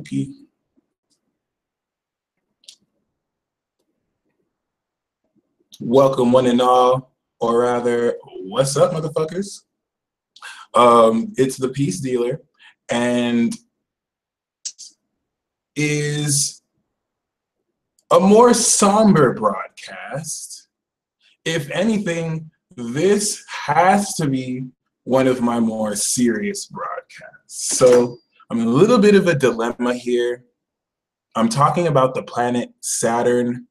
Okay. Welcome one and all, or rather, what's up, motherfuckers? It's the Peace Dealer, and is a more somber broadcast. If anything, this has to be one of my more serious broadcasts. So I'm in a little bit of a dilemma here. I'm talking about the planet Saturn,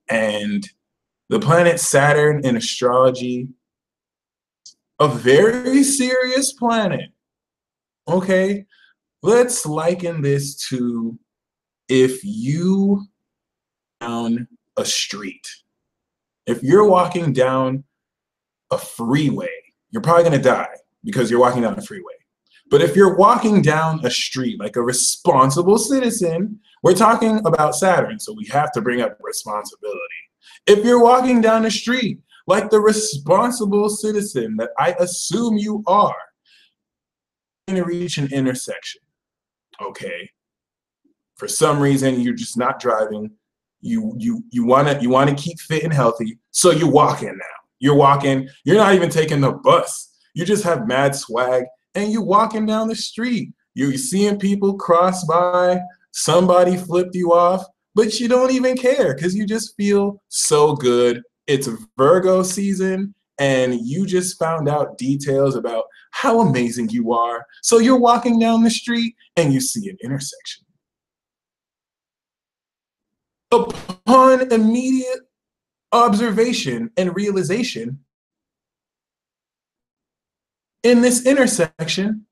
and the planet Saturn in astrology, a very serious planet. Okay, let's liken this to if you down a street. If you're walking down a freeway, you're probably gonna die because you're walking down a freeway. But if you're walking down a street like a responsible citizen, we're talking about Saturn, so we have to bring up responsibility. If you're walking down the street like the responsible citizen that I assume you are, you're going to reach an intersection, okay? For some reason, you're just not driving. You wanna keep fit and healthy, so you're walking now. You're walking. You're not even taking the bus. You just have mad swag, and you're walking down the street. You're seeing people cross by. Somebody flipped you off, but you don't even care because you just feel so good. It's Virgo season, and you just found out details about how amazing you are. So you're walking down the street, and you see an intersection. Upon immediate observation and realization, in this intersection,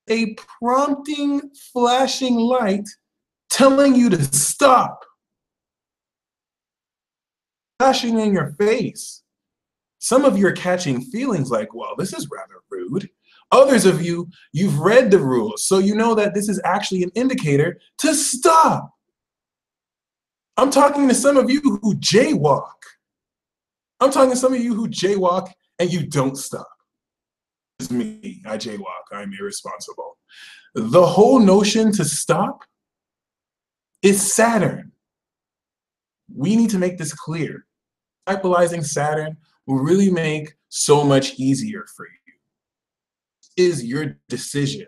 a prompting flashing light telling you to stop, flashing in your face. Some of you are catching feelings like, well, this is rather rude. Others of you, you've read the rules, so you know that this is actually an indicator to stop. I'm talking to some of you who jaywalk. I'm talking to some of you who jaywalk and you don't stop. It's me, I jaywalk, I'm irresponsible. The whole notion to stop is Saturn. We need to make this clear. Discipling Saturn will really make so much easier for you. Is your decision.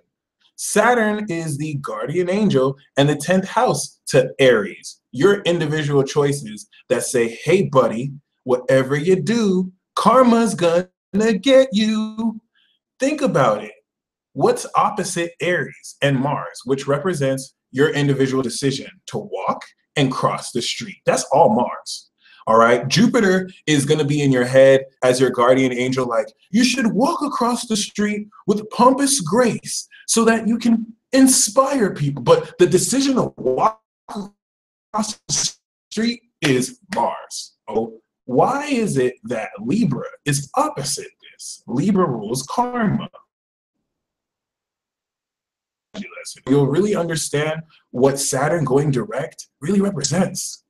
Saturn is the guardian angel and the 10th house to Aries, your individual choices that say, hey, buddy, whatever you do, karma's gonna get you. Think about it. What's opposite Aries and Mars, which represents your individual decision to walk and cross the street? That's all Mars. All right. Jupiter is going to be in your head as your guardian angel, like you should walk across the street with pompous grace so that you can inspire people. But the decision to walk across the street is Mars. Oh, why is it that Libra is opposite this? Libra rules karma. You'll really understand what Saturn going direct really represents.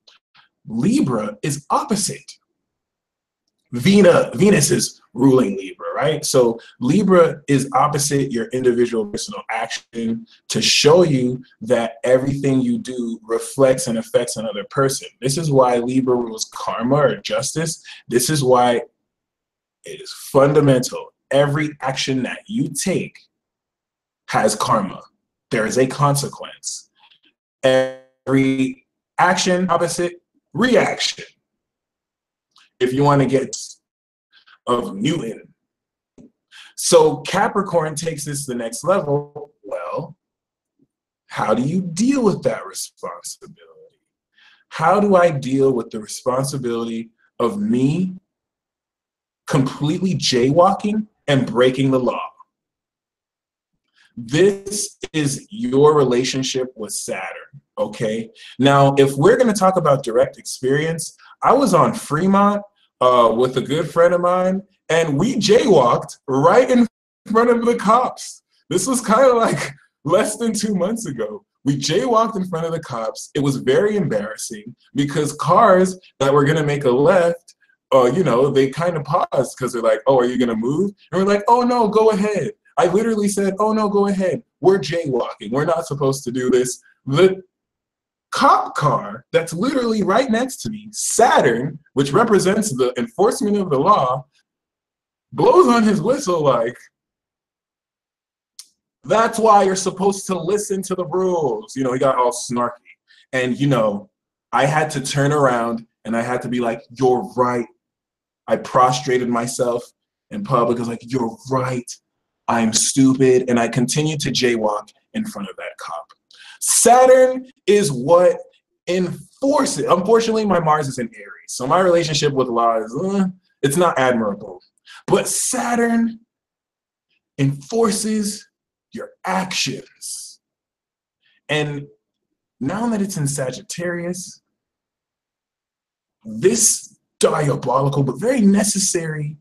Libra is opposite. Venus is ruling Libra, right? So Libra is opposite your individual personal action to show you that everything you do reflects and affects another person. This is why Libra rules karma or justice. This is why it is fundamental. Every action that you take has karma. There is a consequence. Every action opposite reaction. If you want to get of Newton. So Capricorn takes this to the next level. Well, how do you deal with that responsibility? How do I deal with the responsibility of me completely jaywalking and breaking the law? This is your relationship with Saturn, okay? Now, if we're going to talk about direct experience, I was on Fremont with a good friend of mine, and we jaywalked right in front of the cops. This was kind of like less than 2 months ago. We jaywalked in front of the cops. It was very embarrassing because cars that were going to make a left, you know, they kind of paused because they're like, oh, are you going to move? And we're like, oh, no, go ahead. I literally said, oh no, go ahead. We're jaywalking. We're not supposed to do this. The cop car that's literally right next to me, Saturn, which represents the enforcement of the law, blows on his whistle like, that's why you're supposed to listen to the rules. You know, he got all snarky. And, you know, I had to turn around and I had to be like, you're right. I prostrated myself in public. I was like, you're right. I'm stupid. And I continued to jaywalk in front of that cop. Saturn is what enforces. Unfortunately, my Mars is in Aries. So my relationship with law is, it's not admirable. But Saturn enforces your actions. And now that it's in Sagittarius, this diabolical but very necessary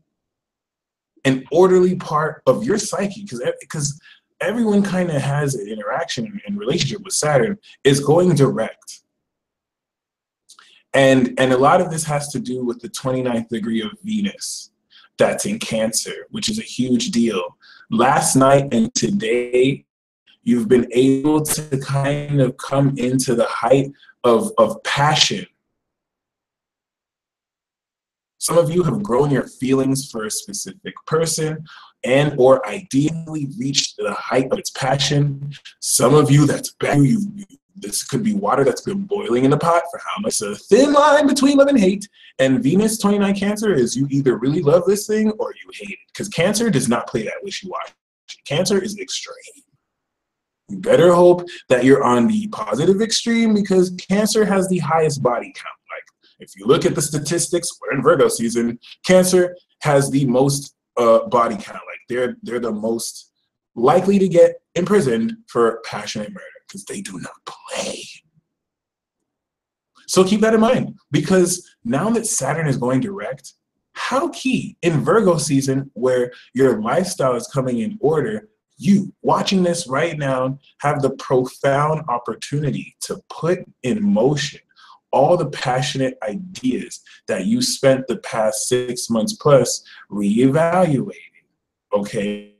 and orderly part of your psyche, because everyone kind of has an interaction and relationship with Saturn, is going direct. And a lot of this has to do with the 29th degree of Venus that's in Cancer, which is a huge deal. Last night and today, you've been able to kind of come into the height of passion. Some of you have grown your feelings for a specific person and or ideally reached the height of its passion. Some of you, that's bad. This could be water that's been boiling in the pot for how much? It's a thin line between love and hate. And Venus 29 Cancer is you either really love this thing or you hate it. Because Cancer does not play that wishy-washy. Cancer is extreme. You better hope that you're on the positive extreme, because Cancer has the highest body count. Like, if you look at the statistics, we're in Virgo season, Cancer has the most body count. Like, they're the most likely to get imprisoned for passionate murder, because they do not play. So keep that in mind, because now that Saturn is going direct, how key in Virgo season, where your lifestyle is coming in order, you watching this right now have the profound opportunity to put in motion all the passionate ideas that you spent the past 6 months plus reevaluating. Okay,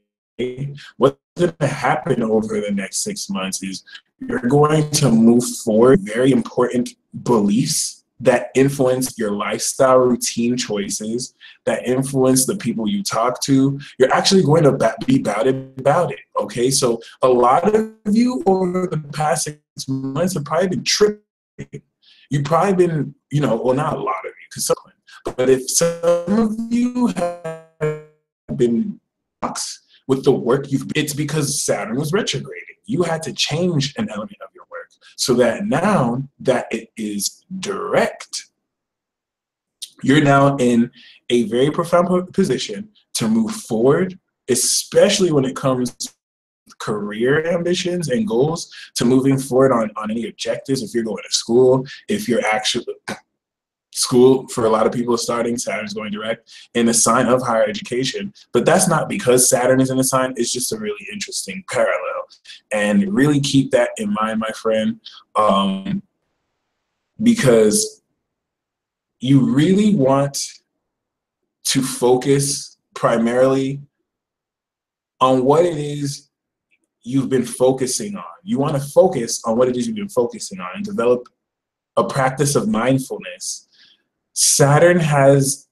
what's going to happen over the next 6 months is you're going to move forward very important beliefs that influence your lifestyle routine choices, that influence the people you talk to. You're actually going to be about it, okay? So a lot of you over the past 6 months have probably been tripping. You've probably been, you know, well, not a lot of you, because some, but if some of you have been with the work it's because Saturn was retrograding. You had to change an element of your work so that now that it is direct, you're now in a very profound position to move forward, especially when it comes to career ambitions and goals, to moving forward on any objectives. If you're going to school, if you're actually school, for a lot of people starting, Saturn's going direct in a sign of higher education. But that's not because Saturn is in a sign, it's just a really interesting parallel. And really keep that in mind, my friend, because you really want to focus primarily on what it is you've been focusing on. You want to focus on what it is you've been focusing on and develop a practice of mindfulness. Saturn has,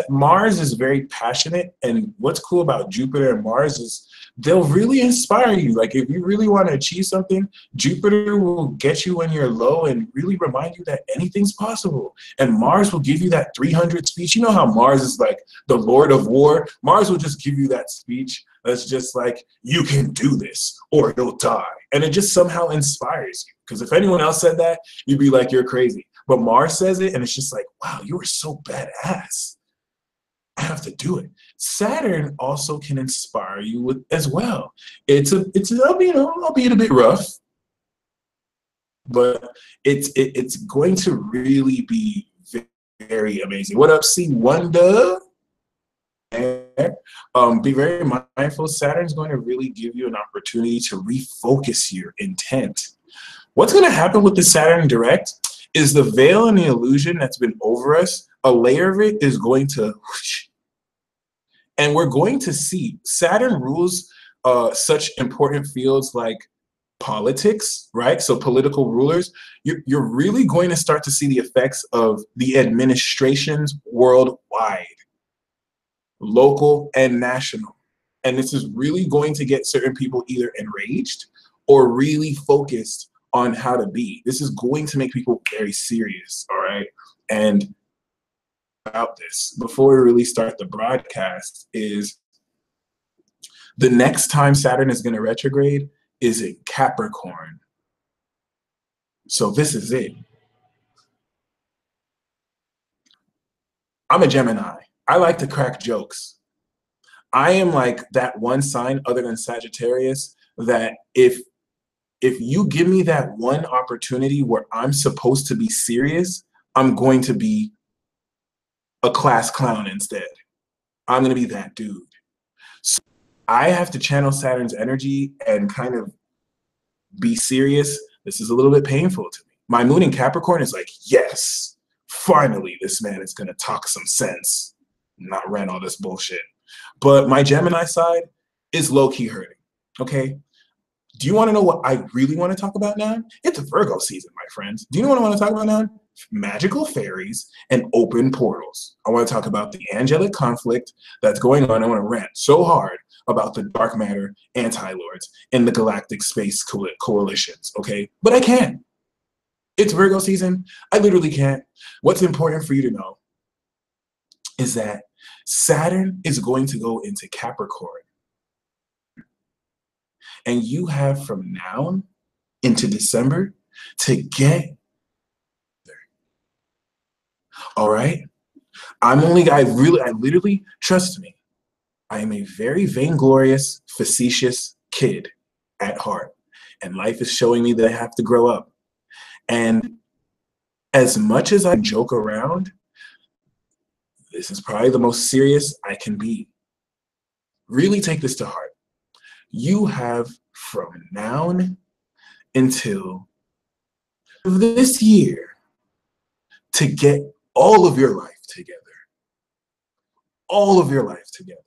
Mars is very passionate, and what's cool about Jupiter and Mars is they'll really inspire you. Like, if you really want to achieve something, Jupiter will get you when you're low and really remind you that anything's possible. And Mars will give you that 300 speech. You know how Mars is like the Lord of War? Mars will just give you that speech that's just like, you can do this or you'll die. And it just somehow inspires you. Because if anyone else said that, you'd be like, you're crazy. But Mars says it, and it's just like, wow, you are so badass. I have to do it. Saturn also can inspire you with as well. Albeit a bit rough, but it's going to really be very amazing. What up, C Wonder? Be very mindful. Saturn's going to really give you an opportunity to refocus your intent. What's going to happen with the Saturn direct is the veil and the illusion that's been over us, a layer of it is going to whoosh, and we're going to see Saturn rules such important fields like politics, right? So political rulers, you're really going to start to see the effects of the administrations worldwide, local and national. And this is really going to get certain people either enraged or really focused on how to be. This is going to make people very serious, all right? And about this, before we really start the broadcast, is the next time Saturn is going to retrograde is in Capricorn. So this is it. I'm a Gemini. I like to crack jokes. I am like that one sign other than Sagittarius that if you give me that one opportunity where I'm supposed to be serious, I'm going to be a class clown instead. I'm going to be that dude. So I have to channel Saturn's energy and kind of be serious. This is a little bit painful to me. My moon in Capricorn is like, yes, finally this man is going to talk some sense, not rant all this bullshit. But my Gemini side is low-key hurting, okay? Do you want to know what I really want to talk about now? It's Virgo season, my friends. Do you know what I want to talk about now? Magical fairies and open portals. I want to talk about the angelic conflict that's going on. I want to rant so hard about the dark matter anti-lords and the galactic space coalitions, okay? But I can't. It's Virgo season. I literally can't. What's important for you to know is that Saturn is going to go into Capricorn. And you have from now into December to get there. All right? I literally, trust me, I am a very vainglorious, facetious kid at heart. And life is showing me that I have to grow up. And as much as I joke around, this is probably the most serious I can be. Really take this to heart. You have from now until this year to get all of your life together. All of your life together.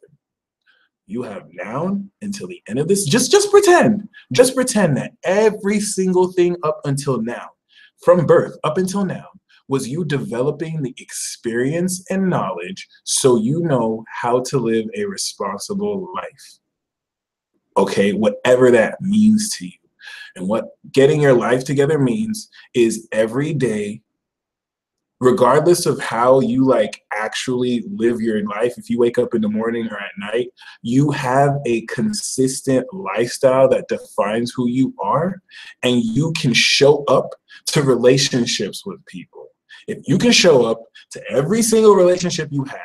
You have now until the end of this. Just pretend. Just pretend that every single thing up until now, from birth up until now, was you developing the experience and knowledge so you know how to live a responsible life. Okay, whatever that means to you. And what getting your life together means is every day, regardless of how you like actually live your life, if you wake up in the morning or at night, you have a consistent lifestyle that defines who you are, and you can show up to relationships with people. If you can show up to every single relationship you have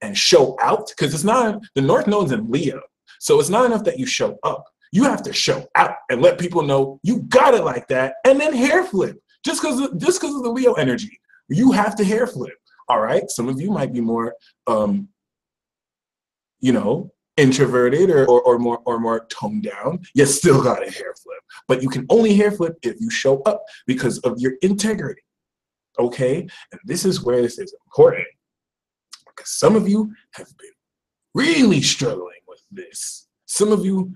and show out, because it's not, the North Node's in Leo, so it's not enough that you show up. You have to show out and let people know you got it like that, and then hair flip. Just because of the Leo energy, you have to hair flip. All right. Some of you might be more, you know, introverted or more toned down. You still got a hair flip, but you can only hair flip if you show up because of your integrity. Okay. And this is where this is important, because some of you have been really struggling with this. Some of you,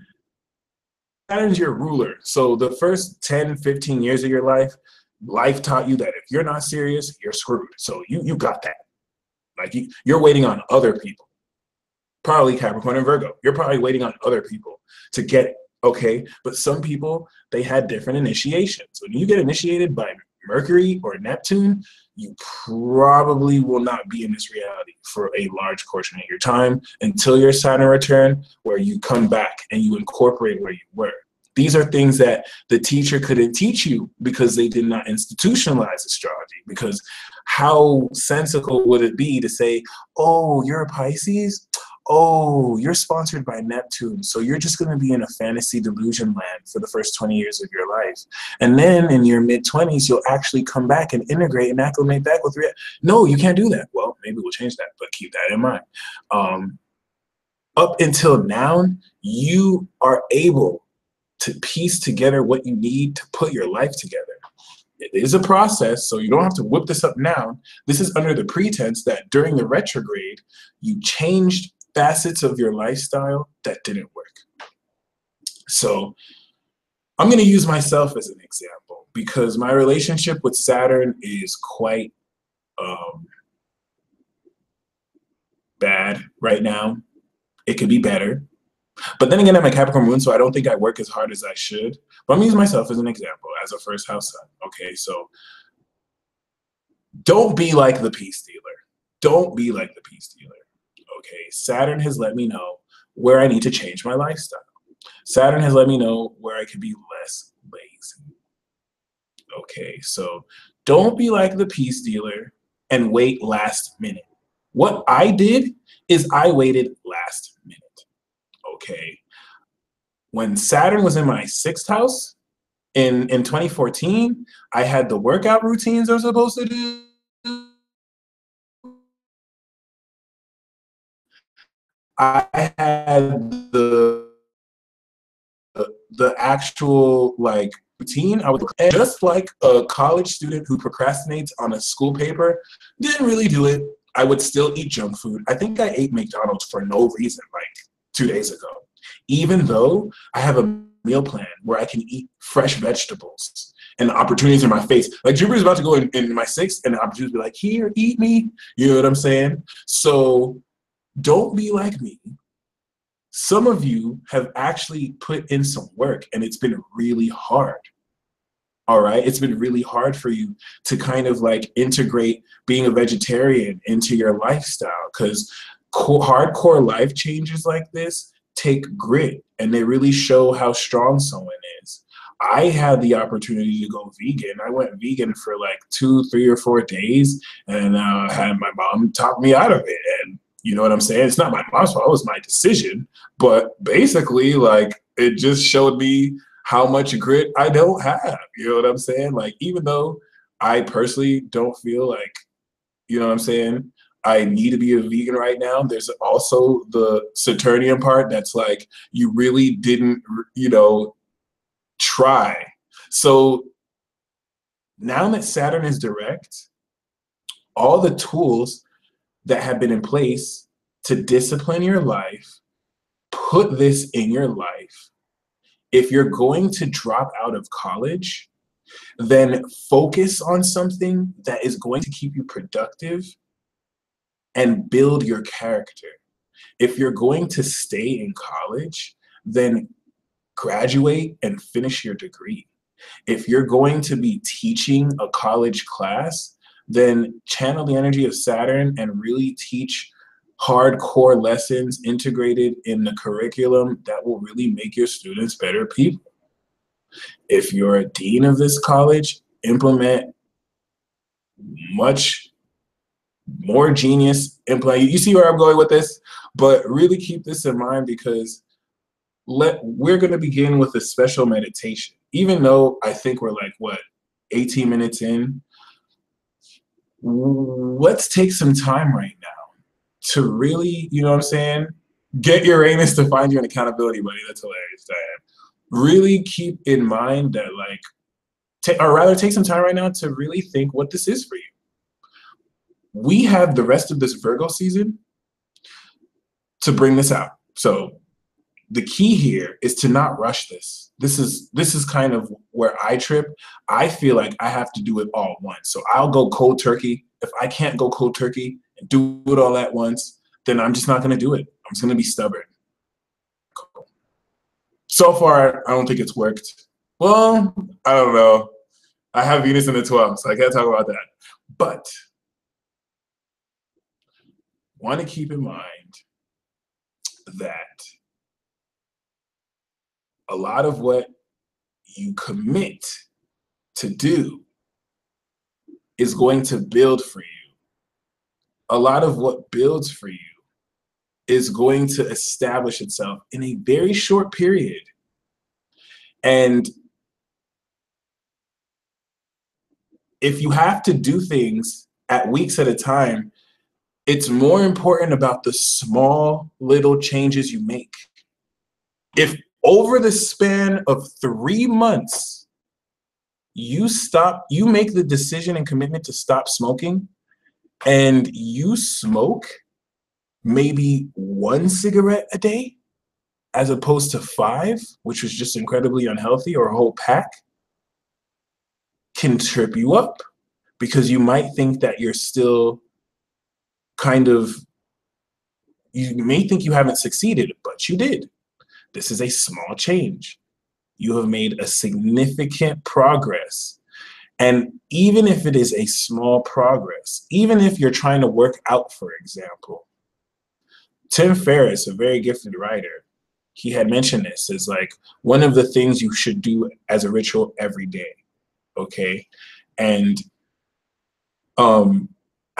Saturn's your ruler. So the first 10, 15 years of your life taught you that if you're not serious, you're screwed. So you got that. Like you're waiting on other people. Probably Capricorn and Virgo. You're probably waiting on other people to get it. Okay. But some people, they had different initiations. When you get initiated by Mercury or Neptune, you probably will not be in this reality for a large portion of your time until your Saturn return, where you come back and you incorporate where you were. These are things that the teacher couldn't teach you because they did not institutionalize astrology. Because how sensical would it be to say, oh, you're a Pisces? Oh, you're sponsored by Neptune, so you're just going to be in a fantasy delusion land for the first 20 years of your life. And then in your mid-20s, you'll actually come back and integrate and acclimate back with reality. No, you can't do that. Well, maybe we'll change that, but keep that in mind. Up until now, you are able to piece together what you need to put your life together. It is a process, so you don't have to whip this up now. This is under the pretense that during the retrograde, you changed facets of your lifestyle that didn't work. So I'm going to use myself as an example because my relationship with Saturn is quite bad right now. It could be better. But then again, I'm a Capricorn moon, so I don't think I work as hard as I should. But I'm using myself as an example, as a first house sun. Okay, so don't be like the peace dealer. Don't be like the peace dealer. Okay, Saturn has let me know where I need to change my lifestyle. Saturn has let me know where I can be less lazy. Okay, so don't be like the peace dealer and wait last minute. What I did is I waited last minute. Okay, when Saturn was in my sixth house in 2014, I had the workout routines I was supposed to do. I had the actual like routine. I was just like a college student who procrastinates on a school paper. Didn't really do it. I would still eat junk food. I think I ate McDonald's for no reason like 2 days ago, even though I have a meal plan where I can eat fresh vegetables and the opportunities in my face. Like Jupiter's about to go in my sixth and the opportunities be like, here, eat me. You know what I'm saying? So don't be like me. Some of you have actually put in some work and it's been really hard. All right. It's been really hard for you to kind of like integrate being a vegetarian into your lifestyle because hardcore life changes like this take grit and they really show how strong someone is. I had the opportunity to go vegan. I went vegan for like 2, 3, or 4 days and had my mom talk me out of it. And you know what I'm saying? It's not my mom's fault. It was my decision. But basically, like, it just showed me how much grit I don't have. You know what I'm saying? Like, even though I personally don't feel like, you know what I'm saying, I need to be a vegan right now, there's also the Saturnian part that's like, you really didn't, you know, try. So now that Saturn is direct, all the tools that have been in place to discipline your life, put this in your life. If you're going to drop out of college, then focus on something that is going to keep you productive and build your character. If you're going to stay in college, then graduate and finish your degree. If you're going to be teaching a college class, then channel the energy of Saturn and really teach hardcore lessons integrated in the curriculum that will really make your students better people. If you're a dean of this college, implement much more genius implement. You see where I'm going with this? But really keep this in mind because we're going to begin with a special meditation. Even though I think we're like, what, 18 minutes in? Let's take some time right now to really, you know what I'm saying, get Uranus to find you an accountability buddy. That's hilarious, Diane. Really keep in mind that, like, or rather take some time right now to really think what this is for you. We have the rest of this Virgo season to bring this out. So the key here is to not rush this. This is kind of where I trip. I feel like I have to do it all at once. So I'll go cold turkey. If I can't go cold turkey and do it all at once, then I'm just not going to do it. I'm just going to be stubborn. So far, I don't think it's worked. Well, I don't know. I have Venus in the 12th, so I can't talk about that. But want to keep in mind that a lot of what you commit to do is going to build for you. A lot of what builds for you is going to establish itself in a very short period. And if you have to do things at weeks at a time, it's more important about the small little changes you make. If over the span of 3 months, you make the decision and commitment to stop smoking, and you smoke maybe 1 cigarette a day, as opposed to 5, which was just incredibly unhealthy, or a whole pack, can trip you up because you might think that you're still kind of, you may think you haven't succeeded, but you did. This is a small change. You have made a significant progress. And even if it is a small progress, even if you're trying to work out, for example, Tim Ferriss, a very gifted writer, he had mentioned this as like one of the things you should do as a ritual every day. Okay. And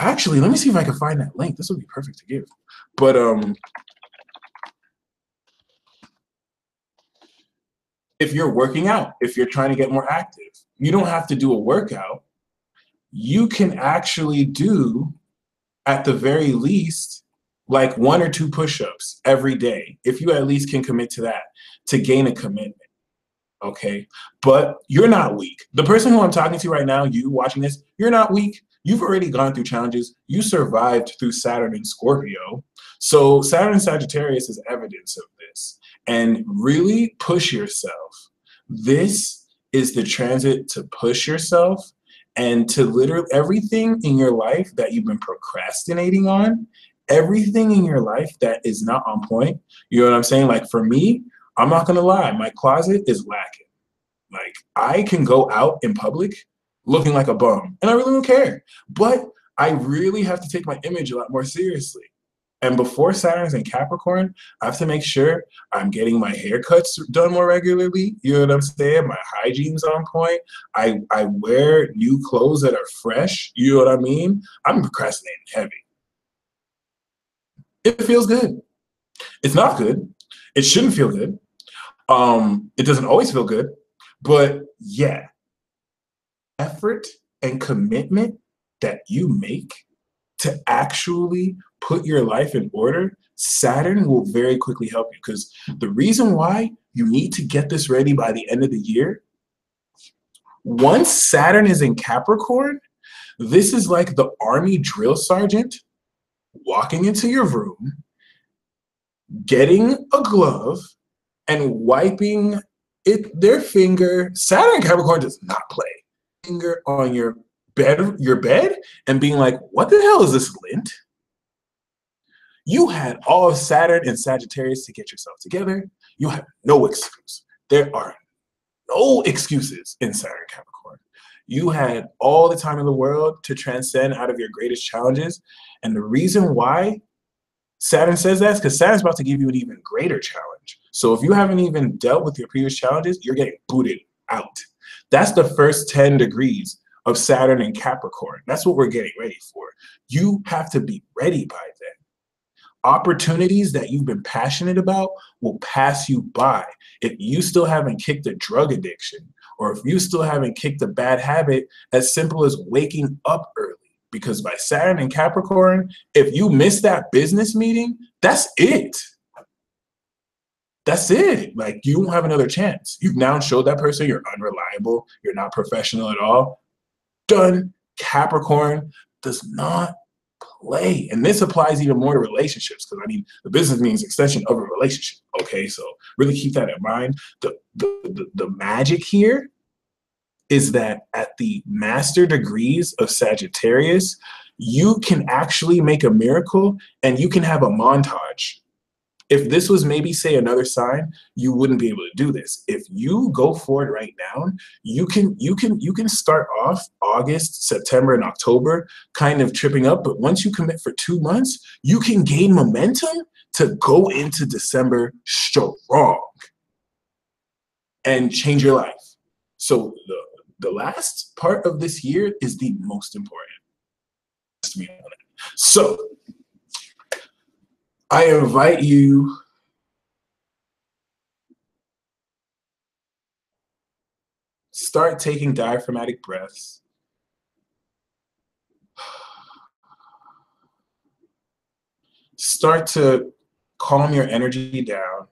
actually, let me see if I can find that link. This would be perfect to give. But if you're working out, if you're trying to get more active, you don't have to do a workout. You can actually do, at the very least, like 1 or 2 push-ups every day, if you at least can commit to that, to gain a commitment. Okay. But you're not weak. The person who I'm talking to right now, you watching this, you're not weak. You've already gone through challenges. You survived through Saturn and Scorpio. So Saturn and Sagittarius is evidence of this. And really push yourself. This is the transit to push yourself and to literally everything in your life that you've been procrastinating on, everything in your life that is not on point. You know what I'm saying? Like for me, I'm not gonna lie, my closet is lacking. Like I can go out in public looking like a bum and I really don't care. But I really have to take my image a lot more seriously. And before Saturn's in Capricorn, I have to make sure I'm getting my haircuts done more regularly. You know what I'm saying? My hygiene's on point. I wear new clothes that are fresh. You know what I mean? I'm procrastinating heavy. It feels good. It's not good. It shouldn't feel good. It doesn't always feel good, but yeah, effort and commitment that you make to actually put your life in order, Saturn will very quickly help you. Because the reason why you need to get this ready by the end of the year, once Saturn is in Capricorn, this is like the Army drill sergeant walking into your room, getting a glove, and wiping their finger. Saturn Capricorn does not play. Finger on your bed and being like, what the hell is this lint? You had all of Saturn and Sagittarius to get yourself together. You have no excuse. There are no excuses in Saturn Capricorn. You had all the time in the world to transcend out of your greatest challenges. And the reason why Saturn says that is because Saturn's about to give you an even greater challenge. So if you haven't even dealt with your previous challenges, you're getting booted out. That's the first 10 degrees of Saturn and Capricorn. That's what we're getting ready for. You have to be ready by then. Opportunities that you've been passionate about will pass you by. If you still haven't kicked a drug addiction, or if you still haven't kicked a bad habit as simple as waking up early, because by Saturn and Capricorn, if you miss that business meeting, that's it. That's it. Like you don't have another chance. You've now showed that person you're unreliable, you're not professional at all. Done. Capricorn does not play. And this applies even more to relationships, because I mean, the business means extension of a relationship. Okay, so really keep that in mind. The magic here is that at the master degrees of Sagittarius, you can actually make a miracle and you can have a montage. If this was maybe, say, another sign, you wouldn't be able to do this. If you go for it right now, you can start off August, September, and October kind of tripping up, but once you commit for 2 months, you can gain momentum to go into December strong and change your life. So the last part of this year is the most important. So I invite you start taking diaphragmatic breaths. Start to calm your energy down.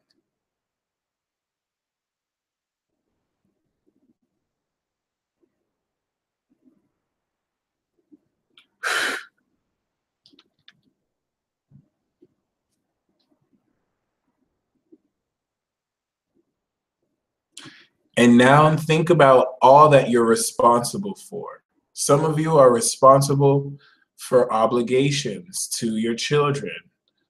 And now think about all that you're responsible for. Some of you are responsible for obligations to your children.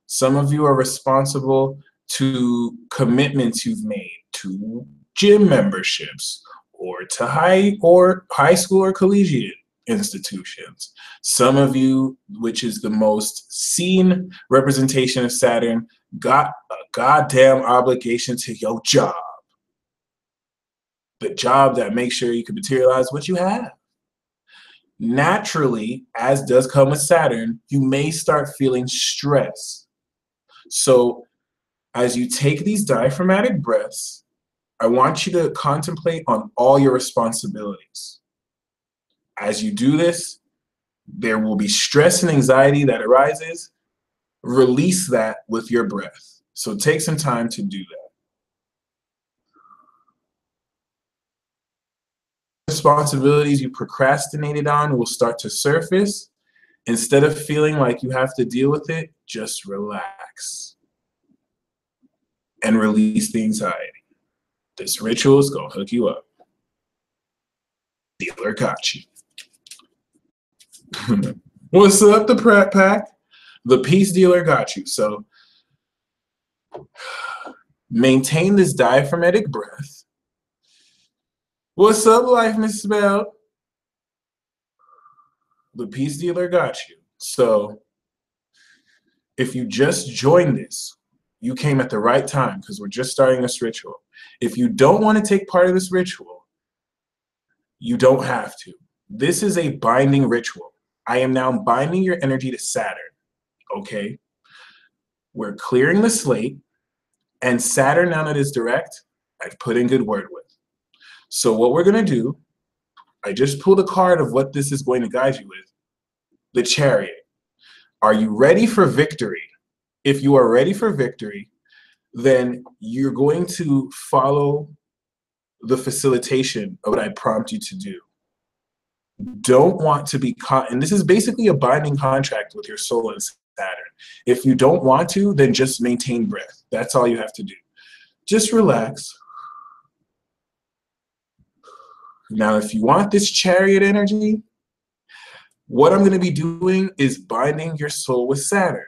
Some of you are responsible to commitments you've made to gym memberships or to high school or collegiate institutions. Some of you, which is the most seen representation of Saturn, got a goddamn obligation to your job. The job that makes sure you can materialize what you have. Naturally, as does come with Saturn, you may start feeling stress. So as you take these diaphragmatic breaths, I want you to contemplate on all your responsibilities. As you do this, there will be stress and anxiety that arises. Release that with your breath. So take some time to do that. Responsibilities you procrastinated on will start to surface. Instead of feeling like you have to deal with it, just relax and release the anxiety. This ritual is going to hook you up. Dealer got you. What's up, the Pratt Pack? The peace dealer got you. So maintain this diaphragmatic breath. What's up, Life Misspelled? The peace dealer got you. So if you just joined this, you came at the right time because we're just starting this ritual. If you don't want to take part of this ritual, you don't have to. This is a binding ritual. I am now binding your energy to Saturn, okay? We're clearing the slate, and Saturn, now that it's direct, I've put in good word with. So what we're going to do, I just pulled a card of what this is going to guide you with. The Chariot. Are you ready for victory? If you are ready for victory, then you're going to follow the facilitation of what I prompt you to do. Don't want to be caught, and this is basically a binding contract with your soul and Saturn. If you don't want to, then just maintain breath. That's all you have to do. Just relax. Now, if you want this Chariot energy, what I'm going to be doing is binding your soul with Saturn.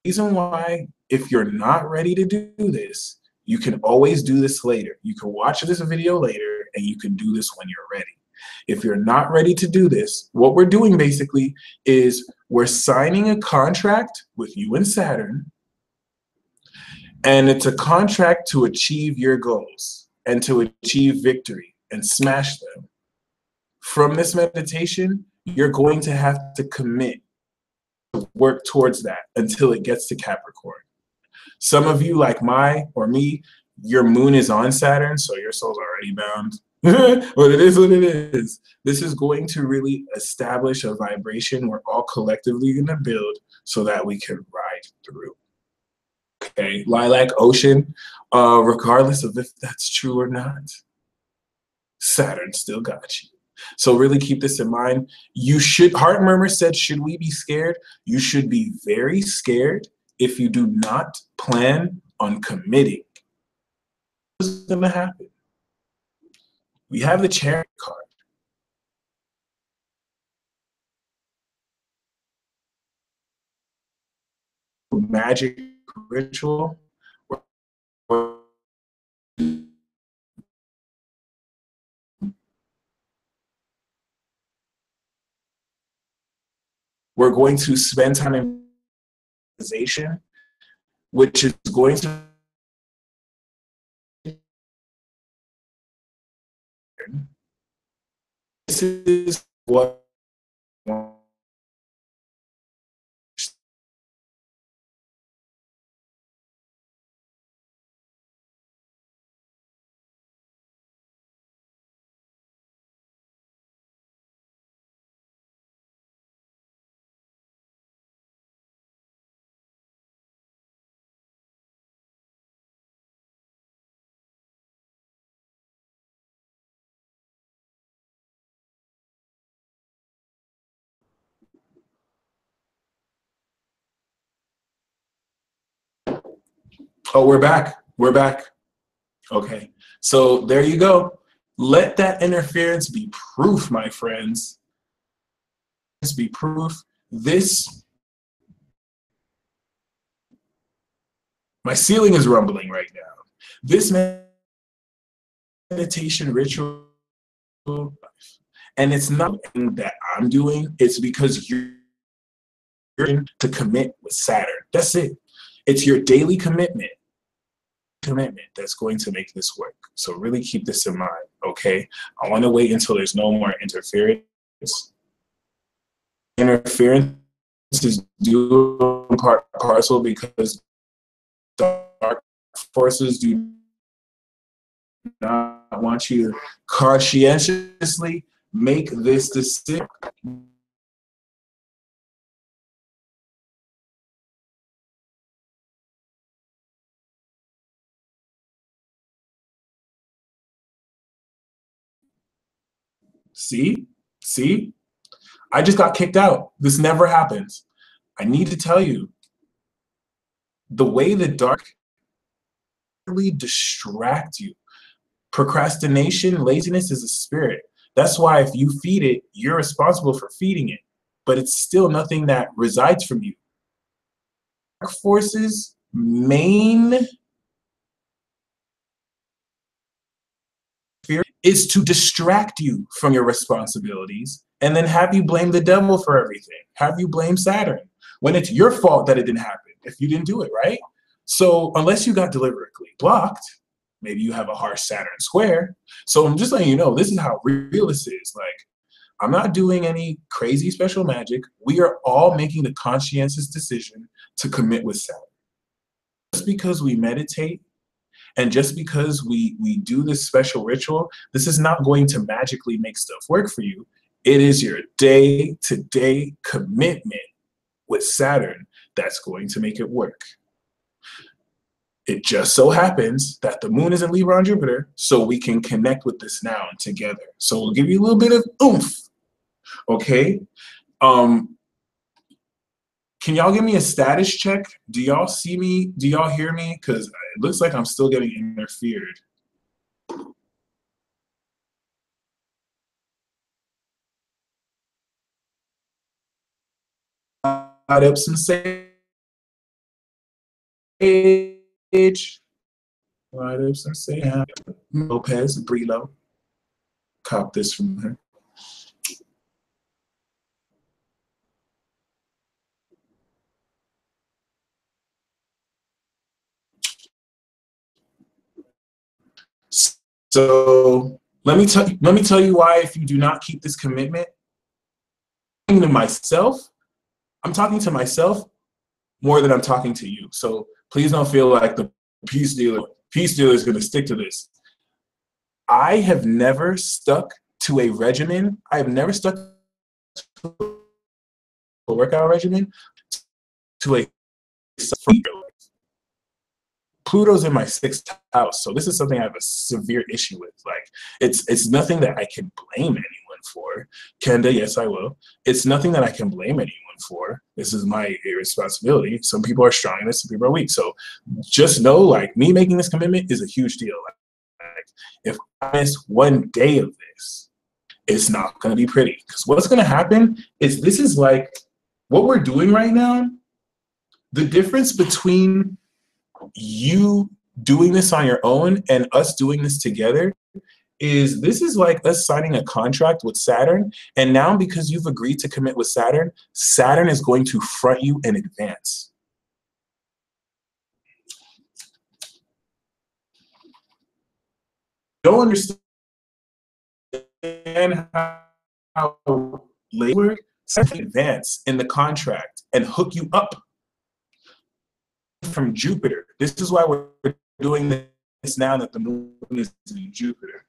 The reason why, if you're not ready to do this, you can always do this later. You can watch this video later, and you can do this when you're ready. If you're not ready to do this, what we're doing basically is we're signing a contract with you and Saturn, and it's a contract to achieve your goals and to achieve victory and smash them. From this meditation, you're going to have to commit to work towards that until it gets to Capricorn. Some of you, like me, your moon is on Saturn, so your soul's already bound. But it is what it is. This is going to really establish a vibration we're all collectively going to build so that we can ride through. Okay, Lilac Ocean, regardless of if that's true or not, Saturn still got you. So really keep this in mind. You should, Heart Murmur said, should we be scared? You should be very scared if you do not plan on committing. What's going to happen? We have the Chariot card. Magic ritual. We're going to spend time in visualization, which is going to this is what oh, we're back. We're back. Okay. So there you go. Let that interference be proof, my friends. Be proof. My ceiling is rumbling right now. This meditation ritual, and it's not that I'm doing, it's because you're to commit with Saturn. That's it. It's your daily commitment that's going to make this work. So really keep this in mind, okay? I want to wait until there's no more interference. Interference is due in part parcel because dark forces do not want you to conscientiously make this decision. See? See? I just got kicked out. This never happens. I need to tell you, the way the dark really distract you. Procrastination, laziness is a spirit. That's why if you feed it, you're responsible for feeding it. But it's still nothing that resides from you. Dark forces' main fear is to distract you from your responsibilities and then have you blame the devil for everything. Have you blame Saturn when it's your fault that it didn't happen if you didn't do it, right? So unless you got deliberately blocked, maybe you have a harsh Saturn square. So I'm just letting you know, this is how real this is. Like, I'm not doing any crazy special magic. We are all making the conscientious decision to commit with Saturn. Just because we meditate and just because we do this special ritual, this is not going to magically make stuff work for you. It is your day-to-day commitment with Saturn that's going to make it work. It just so happens that the moon is in Libra on Jupiter, so we can connect with this now and together. So we'll give you a little bit of oomph, okay? Can y'all give me a status check? Do y'all see me? Do y'all hear me? Because it looks like I'm still getting interfered. Light up some sage. Light up some sage. Lopez, Brilo. Cop this from her. So let me tell you why if you do not keep this commitment, I'm talking to myself more than I'm talking to you. So please don't feel like the peace dealer is going to stick to this. I have never stuck to a regimen. I have never stuck to a workout regimen to a Pluto's in my 6th house, so this is something I have a severe issue with. Like, it's nothing that I can blame anyone for. Kenda, yes, I will. It's nothing that I can blame anyone for. This is my irresponsibility. Some people are strong in this, some people are weak. So just know, like, me making this commitment is a huge deal. Like, if I miss one day of this, it's not going to be pretty. Because what's going to happen is this is like what we're doing right now. The difference between you doing this on your own and us doing this together is this is like us signing a contract with Saturn, and now because you've agreed to commit with Saturn, Saturn is going to front you in advance. Don't understand how labor Saturn advance in the contract and hook you up from Jupiter. This is why we're doing this now that the moon is in Jupiter.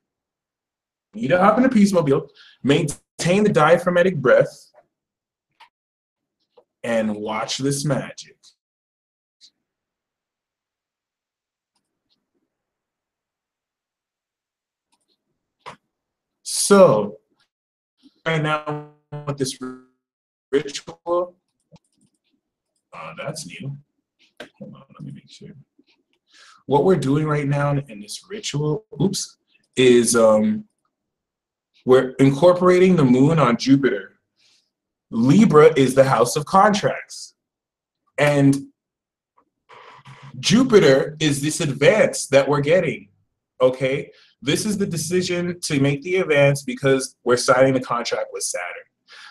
You need to hop in a peace mobile, maintain the diaphragmatic breath, and watch this magic. So, right now with this ritual, that's new. Hold on, let me make sure. What we're doing right now in this ritual, is we're incorporating the moon on Jupiter. Libra is the house of contracts. And Jupiter is this advance that we're getting, okay? This is the decision to make the advance because we're signing the contract with Saturn.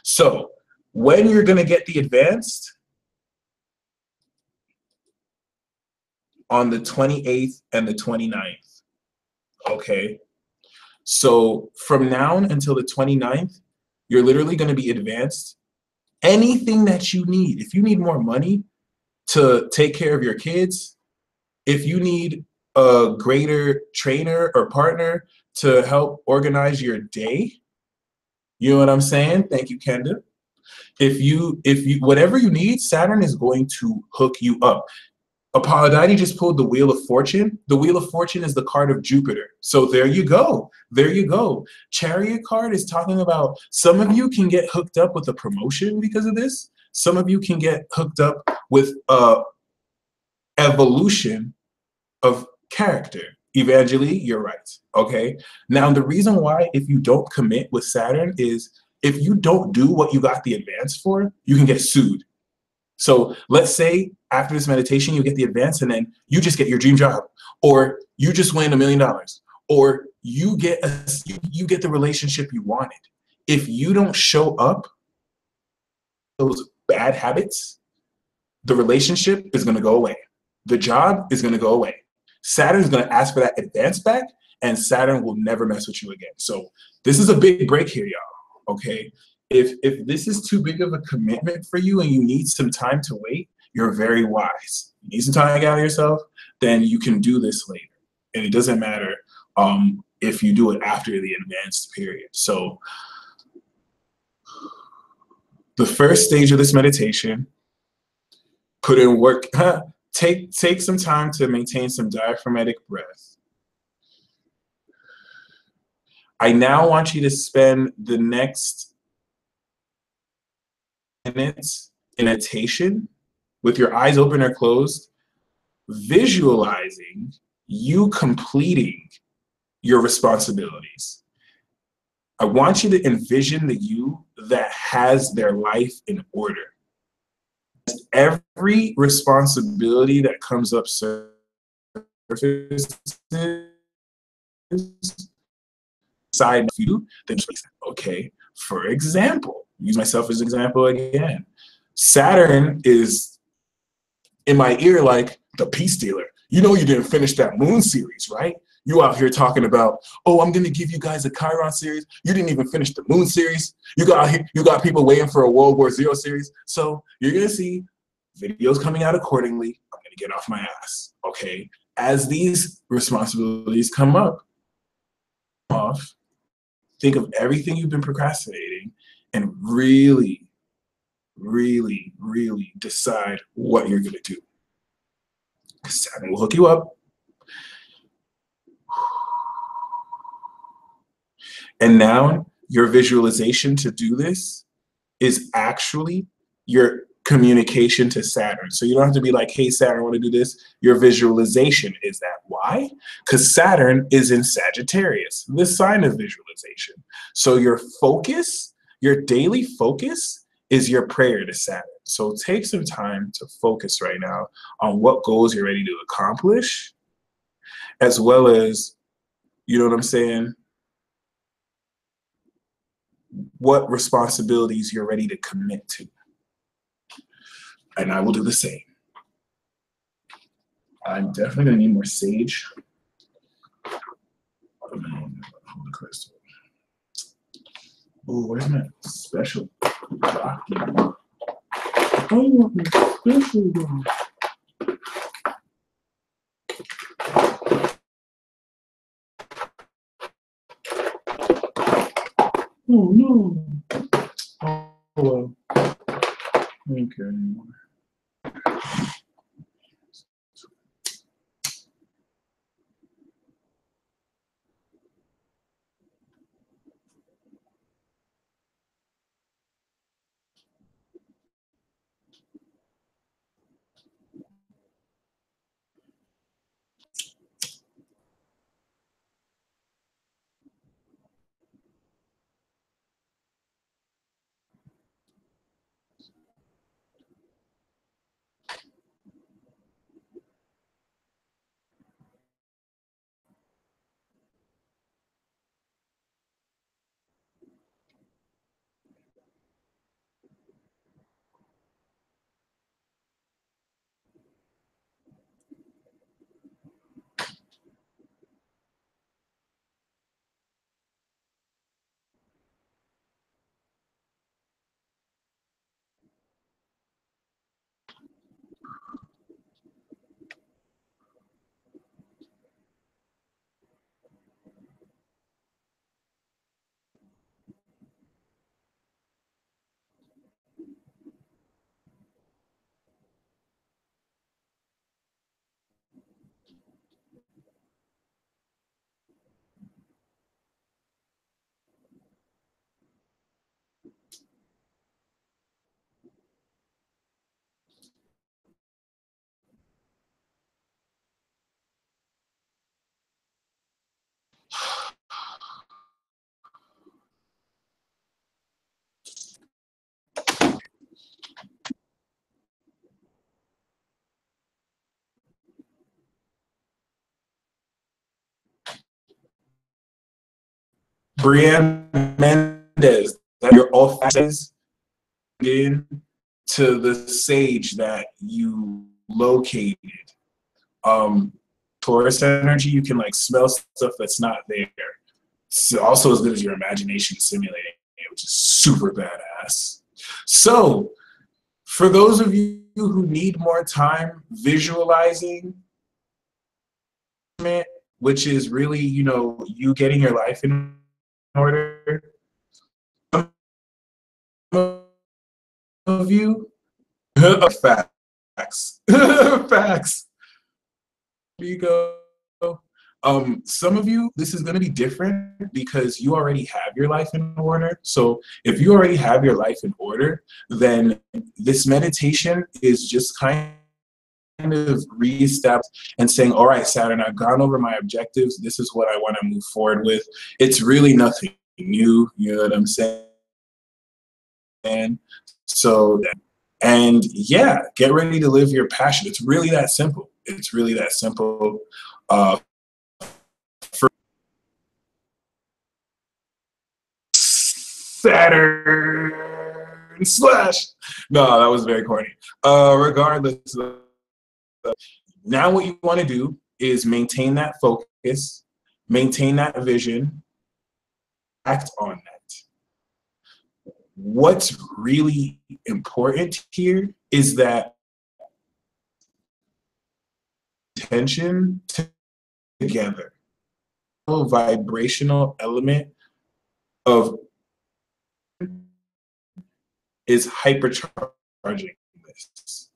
So when you're going to get the advanced, on the 28th and the 29th, okay? So from now until the 29th, you're literally going to be advanced. Anything that you need, if you need more money to take care of your kids, if you need a greater trainer or partner to help organize your day, you know what I'm saying? Thank you, Kenda. If you, whatever you need, Saturn is going to hook you up. Apollodite just pulled the Wheel of Fortune. The Wheel of Fortune is the card of Jupiter. So there you go. There you go. Chariot card is talking about some of you can get hooked up with a promotion because of this. Some of you can get hooked up with evolution of character. Evangeline, you're right. Okay. Now, the reason why, if you don't commit with Saturn, is if you don't do what you got the advance for, you can get sued. So let's say after this meditation, you get the advance and then you just get your dream job, or you just win $1 million, or you get you get the relationship you wanted. If you don't show up, those bad habits, the relationship is going to go away. The job is going to go away. Saturn is going to ask for that advance back, and Saturn will never mess with you again. So this is a big break here, y'all. Okay. If this is too big of a commitment for you and you need some time to wait, you're very wise. You need some time to gather yourself, then you can do this later. And it doesn't matter if you do it after the advanced period. So the first stage of this meditation, put in work. Take some time to maintain some diaphragmatic breath. I now want you to spend the next minutes in meditation with your eyes open or closed, visualizing you completing your responsibilities. I want you to envision the you that has their life in order. Every responsibility that comes up surfaces, side of you, then okay. For example, use myself as an example again. Saturn is in my ear like the peace dealer. You know you didn't finish that moon series, right? You out here talking about, oh, I'm gonna give you guys a Chiron series. You didn't even finish the moon series. You got people waiting for a World War Z series. So you're gonna see videos coming out accordingly. I'm gonna get off my ass, okay? As these responsibilities come up, think of everything you've been procrastinating and really, really, really decide what you're gonna do. Saturn will hook you up. And now your visualization to do this is actually your communication to Saturn. So you don't have to be like, hey, Saturn, I want to do this. Your visualization is that. Why? Because Saturn is in Sagittarius, the sign of visualization. So your focus, your daily focus is your prayer to Saturn. So take some time to focus right now on what goals you're ready to accomplish, as well as, you know what I'm saying, what responsibilities you're ready to commit to. And I will do the same. I'm definitely gonna need more sage. Holy crystal. Oh, where's my special document? I want my special one. Oh no. Oh well. Okay. Brienne Mendez, that your olfactory in to the sage that you located. Taurus energy, you can like smell stuff that's not there. It's also as good as your imagination simulating it, which is super badass. So, for those of you who need more time visualizing, which is really, you know, you getting your life in order, of you, facts, facts. There you go. Some of you, this is going to be different because you already have your life in order. So if you already have your life in order, then this meditation is just kind of reestablish and saying, all right, Saturn, I've gone over my objectives. This is what I want to move forward with. It's really nothing new. You know what I'm saying? So, and yeah, get ready to live your passion. It's really that simple. It's really that simple. For Saturn slash. No, that was very corny. Regardless, now what you want to do is maintain that focus, maintain that vision, act on that. What's really important here is that tension together. Vibrational element of is hypercharging this.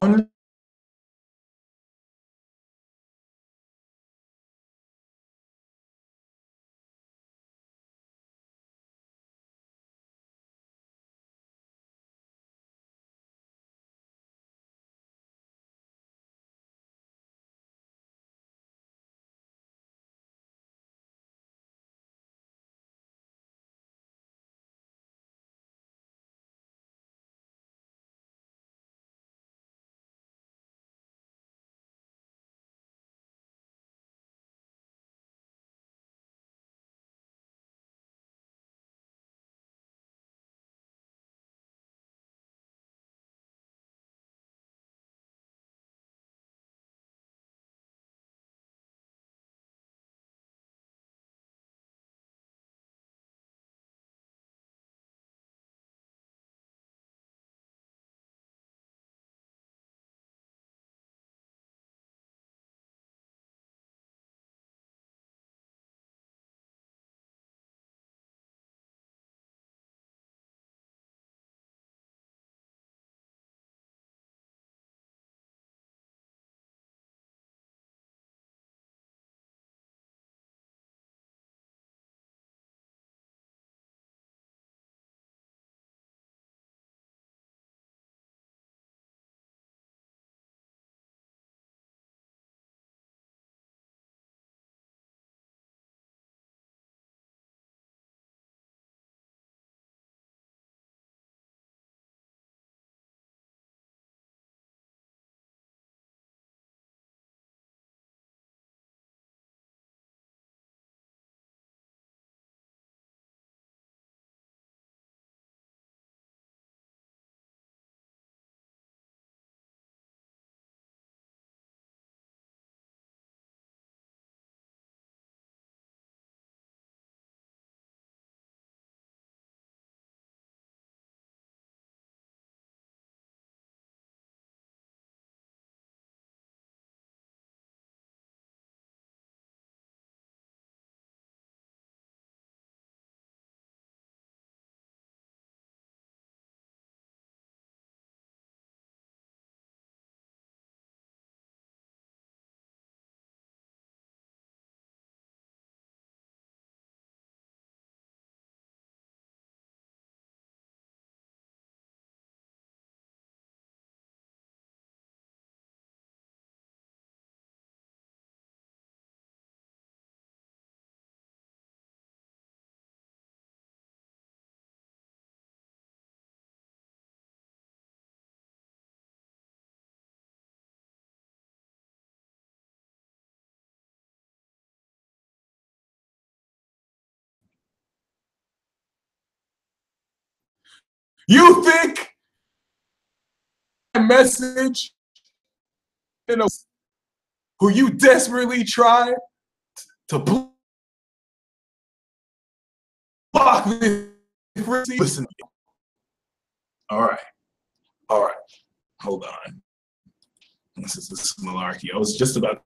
You think a message, you know, who you desperately try to block this? Listen, all right, hold on. This is this malarkey. I was just about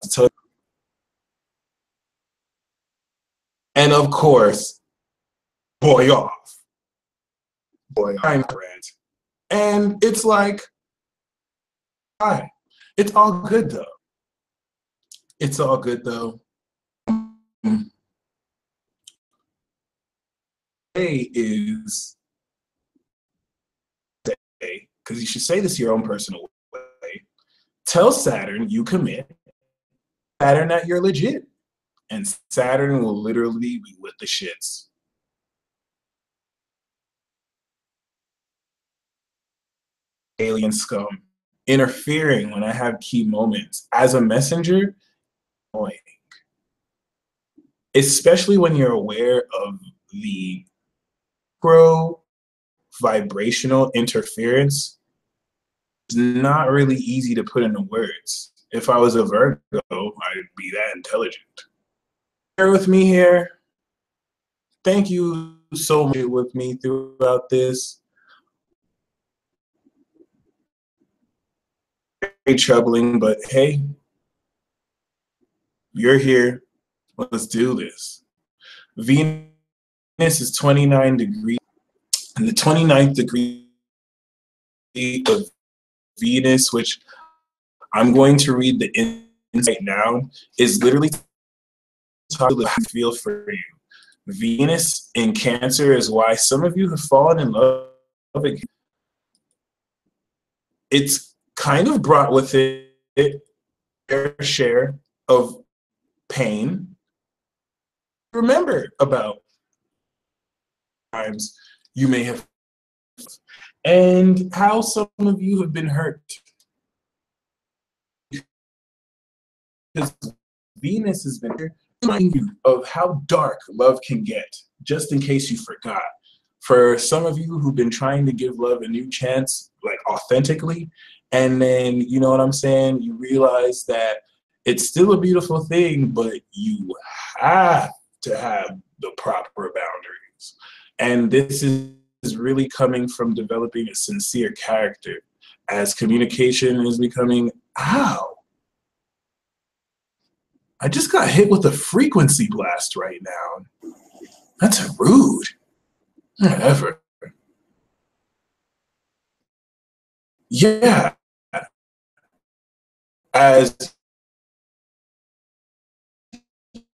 to tell you. And of course, boy off. I'm rant. And it's like, hi. It's all good though. It's all good though. Today is day, because you should say this your own personal way. Tell Saturn you commit, Saturn that you're legit, and Saturn will literally be with the shits. Alien scum interfering when I have key moments as a messenger, annoying. Especially when you're aware of the pro vibrational interference. It's not really easy to put into words. If I was a Virgo, I'd be that intelligent. Bear with me here. Thank you so much with me throughout this. Very troubling, but hey, you're here. Let's do this. Venus is 29 degrees, and the 29th degree of Venus, which I'm going to read the insight now, is literally how I feel for you. Venus in Cancer is why some of you have fallen in love again. It's kind of brought with it fair share of pain. Remember about times you may have, and how some of you have been hurt. Because Venus has been reminding you of how dark love can get, just in case you forgot. For some of you who've been trying to give love a new chance, like authentically, and then, you know what I'm saying, you realize that it's still a beautiful thing, but you have to have the proper boundaries. And this is really coming from developing a sincere character as communication is becoming, ow, I just got hit with a frequency blast right now. That's rude. Whatever. Yeah. As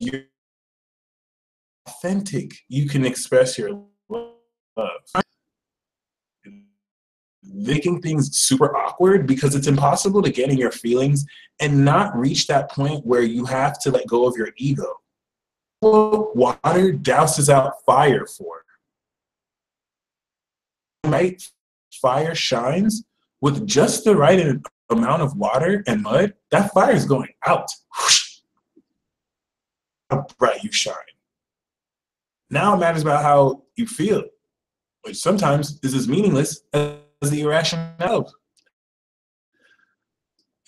you're authentic, you can express your love. Making things super awkward because it's impossible to get in your feelings and not reach that point where you have to let go of your ego. Water douses out fire for. Right? Fire shines with just the right amount of water and mud. That fire is going out. How bright you shine. Now it matters about how you feel, which sometimes is as meaningless as the irrationality.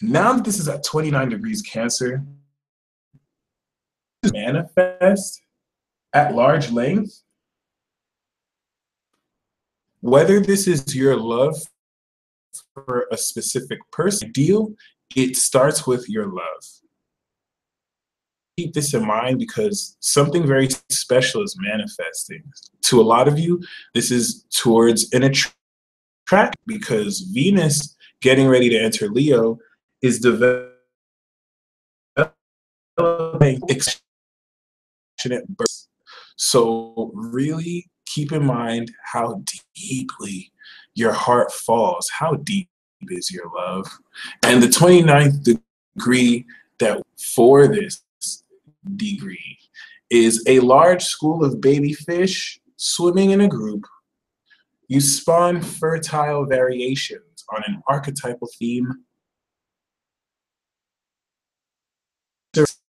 Now that this is at 29 degrees Cancer, manifest at large length, whether this is your love for a specific person, it starts with your love. Keep this in mind because something very special is manifesting. To a lot of you, this is towards an attraction because Venus getting ready to enter Leo is developing affectionate birth. So really keep in mind how deeply your heart falls. How deep is your love? And the 29th degree that for this degree is a large school of baby fish swimming in a group. You spawn fertile variations on an archetypal theme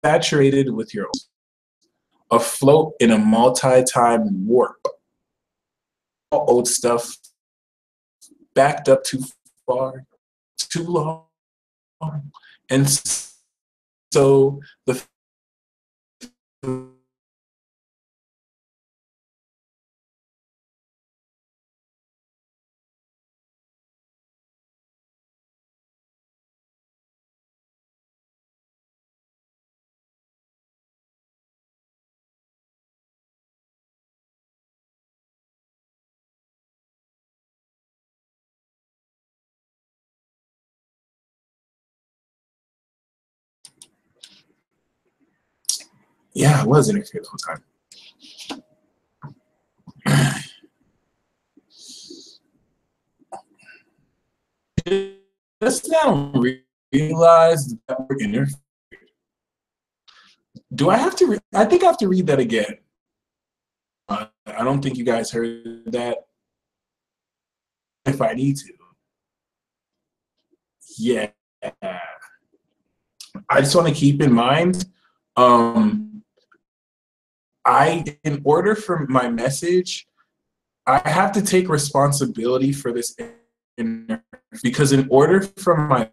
saturated with your afloat in a multi-time warp. All old stuff backed up too far, too long. And so the yeah, I was interfering the whole time. Just now realized that we're interfering. Do I have to? I think I have to read that again. I don't think you guys heard that. If I need to, yeah. I just want to keep in mind, in order for my message, I have to take responsibility for this, because in order for my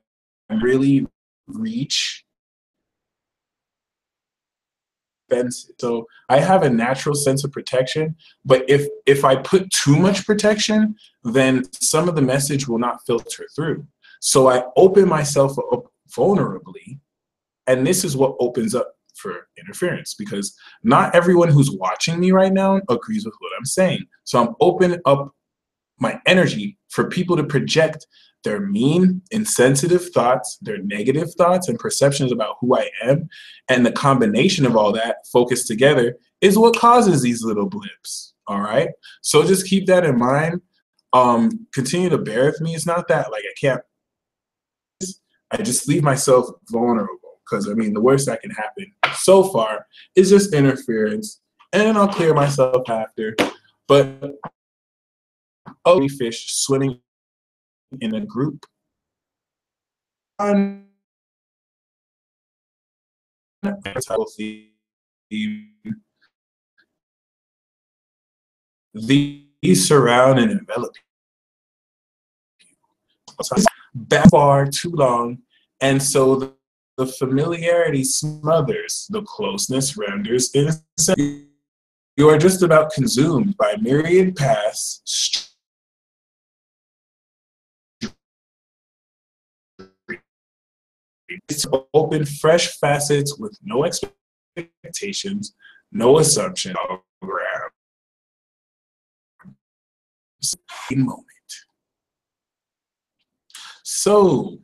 really reach, so I have a natural sense of protection, but if I put too much protection, then some of the message will not filter through. So I open myself up vulnerably, and this is what opens up for interference, because not everyone who's watching me right now agrees with what I'm saying. So I'm opening up my energy for people to project their mean, insensitive thoughts, their negative thoughts and perceptions about who I am. And the combination of all that focused together is what causes these little blips. All right. So just keep that in mind. Continue to bear with me. It's not that like I just leave myself vulnerable, because I mean, the worst that can happen so far is just interference, and then I'll clear myself after. But fish swimming in a group. These surround and envelop you. Back far too long, and so the familiarity smothers, the closeness renders innocent. You are just about consumed by myriad paths. It's open fresh facets with no expectations, no assumption. Moment. So,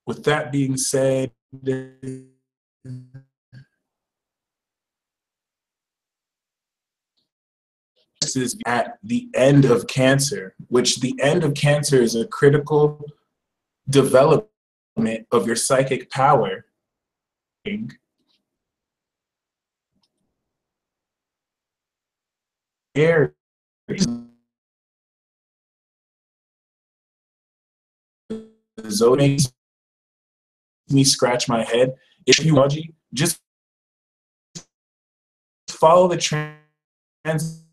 with that being said, this is at the end of Cancer, which the end of Cancer is a critical development of your psychic power. Aries. Zodiac makes me scratch my head. If you just follow the trends